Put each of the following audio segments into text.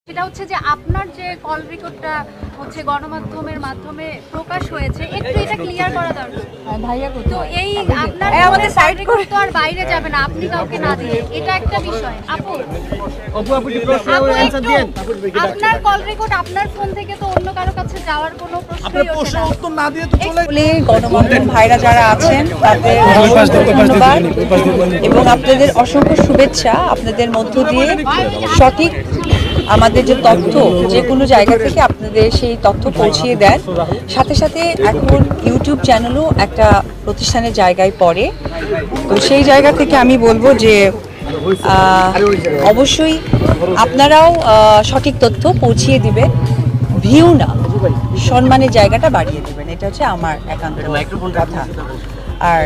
সেটা হচ্ছে যে আপনার যে কল রেকর্ডটা হচ্ছে গণমাধ্যমের মাধ্যমে প্রকাশ হয়েছে, একটু এটা ক্লিয়ার করা দরকার। ভাইয়া তো এই আপনার আমাদের সাইড করে তো আর বাইরে যাবে না আপনি কাউকে না দিয়ে, এটা একটা বিষয়। আপু আপনার কল রেকর্ড আপনার ফোন থেকে তো অন্য কারো কাছে যাওয়ার কোনো প্রশ্নই ওঠে না। উত্তর না দিয়ে তো চলে বলে গণমাধ্যম ভাইরা যারা আছেন তাদের ধন্যবাদ এবং আপনাদের অসংখ্য শুভেচ্ছা। আপনাদের মধ্য দিয়ে সঠিক আমাদের যে তথ্য যে কোনো জায়গা থেকে আপনাদের সেই তথ্য পৌঁছিয়ে দেন। সাথে সাথে এখন ইউটিউব চ্যানেলও একটা প্রতিষ্ঠানের জায়গায় পড়ে। তো সেই জায়গা থেকে আমি বলবো যে অবশ্যই আপনারাও সঠিক তথ্য পৌঁছিয়ে দিবেন, ভিউ না সম্মানের জায়গাটা বাড়িয়ে দেবেন, এটা হচ্ছে আমার একান্ত কথা। আর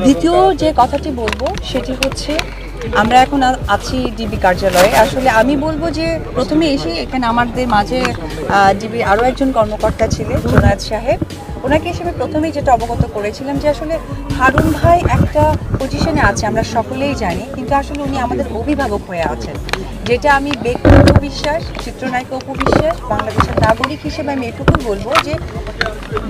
দ্বিতীয় যে কথাটি বলবো সেটি হচ্ছে আমরা এখন আছি ডিবি কার্যালয়ে। আসলে আমি বলবো যে প্রথমে এসে এখানে আমাদের মাঝে ডিবির আরও একজন কর্মকর্তা ছিলেন জোনায়েদ সাহেব, ওনাকে হিসেবে প্রথমেই যেটা অবগত করেছিলাম যে আসলে হারুন ভাই একটা পজিশনে আছে আমরা সকলেই জানি, কিন্তু আসলে উনি আমাদের অভিভাবক হয়ে আছেন, যেটা আমি ব্যক্তিগত বিশ্বাস, চিত্রনায়িকা উপবিশ্বাস, বাংলাদেশের নাগরিক হিসেবে আমি এটুকু বলবো যে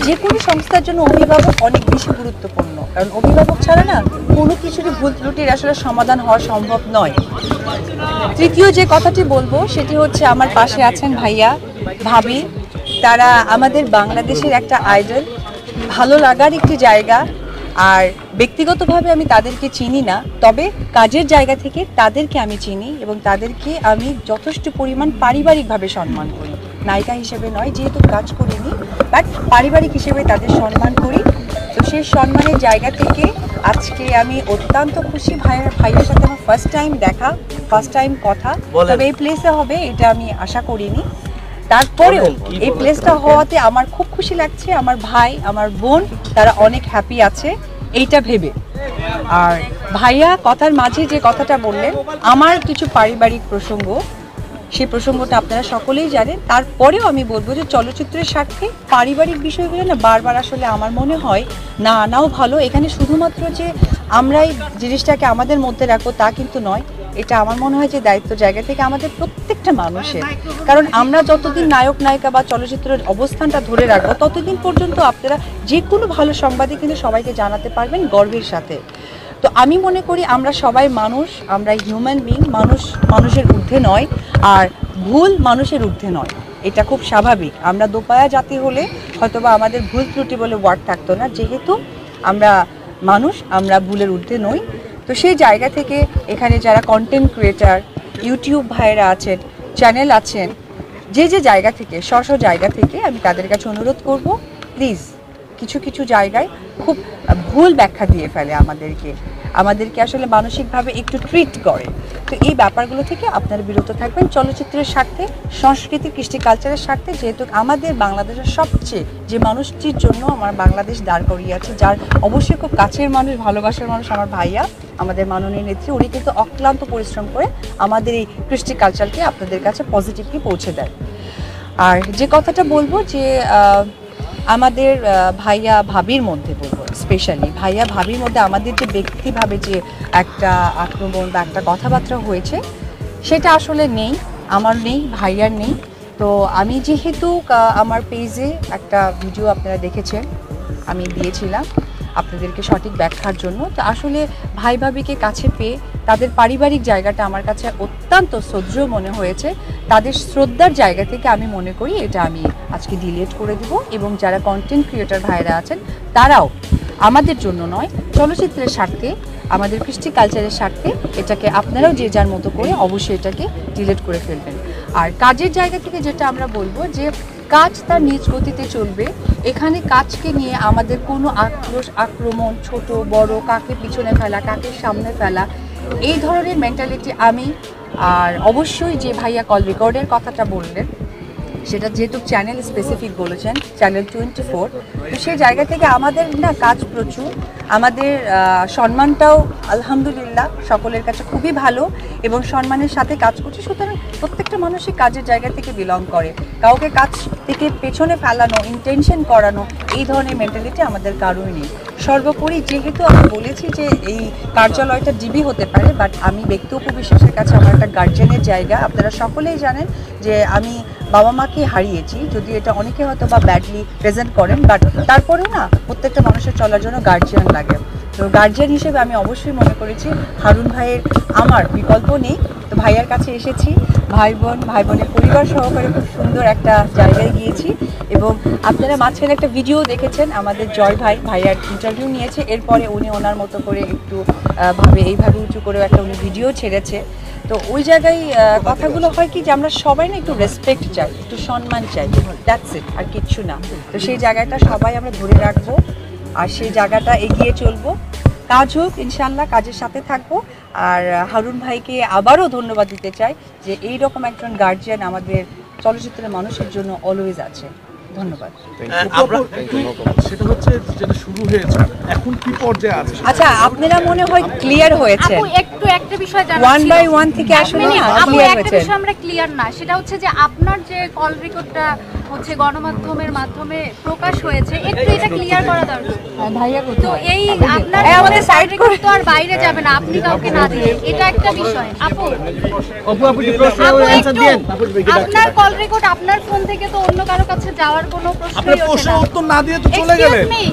যে কোনো সংস্থার জন্য অভিভাবক অনেক বেশি গুরুত্বপূর্ণ, কারণ অভিভাবক ছাড়া না কোনো কিছুরই ভুল ত্রুটির আসলে সমাধান হওয়া সম্ভব নয়। তৃতীয় যে কথাটি বলবো সেটি হচ্ছে আমার পাশে আছেন ভাইয়া ভাবি, তারা আমাদের বাংলাদেশের একটা আইডল, ভালো লাগার একটি জায়গা। আর ব্যক্তিগতভাবে আমি তাদেরকে চিনি না, তবে কাজের জায়গা থেকে তাদেরকে আমি চিনি এবং তাদেরকে আমি যথেষ্ট পরিমাণ পারিবারিকভাবে সম্মান করি। নায়িকা হিসেবে নয়, যেহেতু কাজ করিনি, বাট পারিবারিক হিসেবে তাদের সম্মান করি। তো সেই সম্মানের জায়গা থেকে আজকে আমি অত্যন্ত খুশি। ভাইয়ের সাথে আমার ফার্স্ট টাইম দেখা, ফার্স্ট টাইম কথা, তবে এই প্লেসে হবে এটা আমি আশা করিনি। তারপরেও এই প্লেসটা হওয়াতে আমার খুব খুশি লাগছে। আমার ভাই আমার বোন তারা অনেক হ্যাপি আছে এইটা ভেবে। আর ভাইয়া কথার মাঝে যে কথাটা বললেন আমার কিছু পারিবারিক প্রসঙ্গ, সেই প্রসঙ্গটা আপনারা সকলেই জানেন। তারপরেও আমি বলবো যে চলচ্চিত্রের স্বার্থে পারিবারিক বিষয়গুলো না বারবার আসলে আমার মনে হয় না আনাও ভালো। এখানে শুধুমাত্র যে আমরাই জিনিসটাকে আমাদের মধ্যে রাখবো তা কিন্তু নয়, এটা আমার মনে হয় যে দায়িত্ব জায়গা থেকে আমাদের প্রত্যেকটা মানুষের, কারণ আমরা যতদিন নায়ক নায়িকা বা চলচ্চিত্রের অবস্থানটা ধরে রাখবো ততদিন পর্যন্ত আপনারা যে কোনো ভালো সংবাদই কিন্তু সবাইকে জানাতে পারবেন গর্বের সাথে। তো আমি মনে করি আমরা সবাই মানুষ, আমরা হিউম্যান বিং, মানুষ মানুষের ঊর্ধ্বে নয়, আর ভুল মানুষের ঊর্ধ্বে নয়, এটা খুব স্বাভাবিক। আমরা দোপায়া জাতি হলে হয়তোবা আমাদের ভুল ত্রুটি বলে ওয়ার্ড থাকতো না, যেহেতু আমরা মানুষ, আমরা ভুলের ঊর্ধ্বে নই। তো সেই জায়গা থেকে এখানে যারা কন্টেন্ট ক্রিয়েটার, ইউটিউব ভাইয়েরা আছেন, চ্যানেল আছেন, যে যে জায়গা থেকে স্ব জায়গা থেকে আমি তাদের কাছে অনুরোধ করব, প্লিজ কিছু কিছু জায়গায় খুব ভুল ব্যাখ্যা দিয়ে ফেলে আমাদেরকে আসলে মানসিকভাবে একটু ট্রিট করে। তো এই ব্যাপারগুলো থেকে আপনারা বিরত থাকবেন চলচ্চিত্রের স্বার্থে, সংস্কৃতি কৃষ্টি কালচারের স্বার্থে, যেহেতু আমাদের বাংলাদেশের সবচেয়ে যে মানুষটির জন্য আমার বাংলাদেশ দাঁড় করিয়ে আছে, যার অবশ্যই খুব কাছের মানুষ, ভালোবাসার মানুষ আমার ভাইয়া, আমাদের মাননীয় নেত্রী, উনি কিন্তু অক্লান্ত পরিশ্রম করে আমাদের এই কৃষ্টি কালচারকে আপনাদের কাছে পজিটিভলি পৌঁছে দেয়। আর যে কথাটা বলবো যে আমাদের ভাইয়া ভাবির মধ্যে বলবো, স্পেশালি ভাইয়া ভাবির মধ্যে আমাদের যে ব্যক্তিভাবে যে একটা আক্রমণ বা একটা কথাবার্তা হয়েছে সেটা আসলে নেই, আমার নেই, ভাইয়ার নেই। তো আমি যেহেতু আমার পেজে একটা ভিডিও আপনারা দেখেছেন আমি দিয়েছিলাম আপনাদেরকে সঠিক ব্যাখ্যার জন্য, তো আসলে ভাই ভাবিকে কাছে পেয়ে তাদের পারিবারিক জায়গাটা আমার কাছে অত্যন্ত শ্রদ্ধেয় মনে হয়েছে। তাদের শ্রদ্ধার জায়গা থেকে আমি মনে করি এটা আমি আজকে ডিলিট করে দেব, এবং যারা কন্টেন্ট ক্রিয়েটর ভাইরা আছেন তারাও আমাদের জন্য নয়, চলচ্চিত্রের স্বার্থে, আমাদের কৃষ্টি কালচারের স্বার্থে এটাকে আপনারাও যে যার মতো করে অবশ্যই এটাকে ডিলিট করে ফেলবেন। আর কাজের জায়গা থেকে যেটা আমরা বলবো যে কাজ তার নিজ গতিতে চলবে, এখানে কাজকে নিয়ে আমাদের কোনো আক্রোশ আক্রমণ, ছোট বড়, কাকে পিছনে ফেলা, কাকে সামনে ফেলা, এই ধরনের মেন্টালিটি আমি, আর অবশ্যই যে ভাইয়া কল রেকর্ডের কথাটা বললেন সেটা যেহেতু চ্যানেল স্পেসিফিক বলেছেন, চ্যানেল 24, তো সেই জায়গা থেকে আমাদের না কাজ প্রচুর, আমাদের সম্মানটাও আলহামদুলিল্লাহ সকলের কাছে খুবই ভালো এবং সম্মানের সাথে কাজ করছি। সুতরাং প্রত্যেকটা মানুষই কাজের জায়গা থেকে বিলং করে, কাউকে কাজ থেকে পেছনে ফেলানো, ইন্টেনশন করানো এই ধরনের মেন্টালিটি আমাদের কারোই নেই। সর্বোপরি যেহেতু আমি বলেছি যে এই কার্যালয়টা ডিবি হতে পারে, বাট আমি ব্যক্তি উপবিশ্বাসের কাছে আমার একটা গার্জিয়ানের জায়গা। আপনারা সকলেই জানেন যে আমি বাবা মাকে হারিয়েছি, যদিও এটা অনেকে হয়তো বা ব্যাডলি প্রেজেন্ট করেন, বাট তারপরে না প্রত্যেকটা মানুষের চলার জন্য গার্জিয়ান লাগে। তো গার্জিয়ান হিসেবে আমি অবশ্যই মনে করেছি হারুন ভাইয়ের আমার বিকল্প নেই। তো ভাইয়ার কাছে এসেছি, ভাই বোনের পরিবার সহকারে খুব সুন্দর একটা জায়গায় গিয়েছি এবং আপনারা মাঝখানে একটা ভিডিও দেখেছেন, আমাদের জয় ভাইয়ার ইন্টারভিউ নিয়েছে, এরপরে উনি ওনার মতো করে একটু এইভাবে উঁচু করেও একটা উনি ভিডিও ছেড়েছে। তো ওই জায়গায় কথাগুলো হয় কি যে আমরা সবাই না একটু রেসপেক্ট চাই, একটু সম্মান চাই, দ্যাটস ইট, আর কিচ্ছু না। তো সেই জায়গাটা সবাই আমরা ধরে রাখবো আর সেই জায়গাটা এগিয়ে চলবো। কাজ হোক ইনশাল্লাহ, কাজের সাথে থাকবো। আর হারুন ভাইকে আবারও ধন্যবাদ দিতে চাই যে এই রকম একজন গার্জিয়ান আমাদের চলচ্চিত্রের মানুষের জন্য অলওয়েজ আছে। ধন্যবাদ। সেটা হচ্ছে যেটা শুরু হয়েছে এখন কি পর্যায়ে আছে? আচ্ছা, আপনারা মনে হয় ক্লিয়ার হয়েছে, আপু একটা বিষয় জানার ওয়ান ছিল। বাই ওয়ান থেকে আসলে না আপু ক্লিয়ার একটা হয়েছে। বিষয় আমরা ক্লিয়ার না, সেটা হচ্ছে যে আপনার যে কল রেকর্ডটা হচ্ছে গণমাধ্যমের মাধ্যমে প্রকাশ হয়েছে, একটু এটা ক্লিয়ার করা দরকার। ভাইয়া তো এই আপনার আমাদের সাইড করে তো আর বাইরে যাবে না আপনি কাউকে না দিয়ে, এটা একটা বিষয়। আপু আপনার কল রেকর্ড আপনার ফোন থেকে তো অন্য কারো কাছে যাওয়ার কোনো আপনার প্রশ্নই ওঠে প্রশ্ন না। উত্তর না দিয়ে তো চলে গেলেন। Excuse me,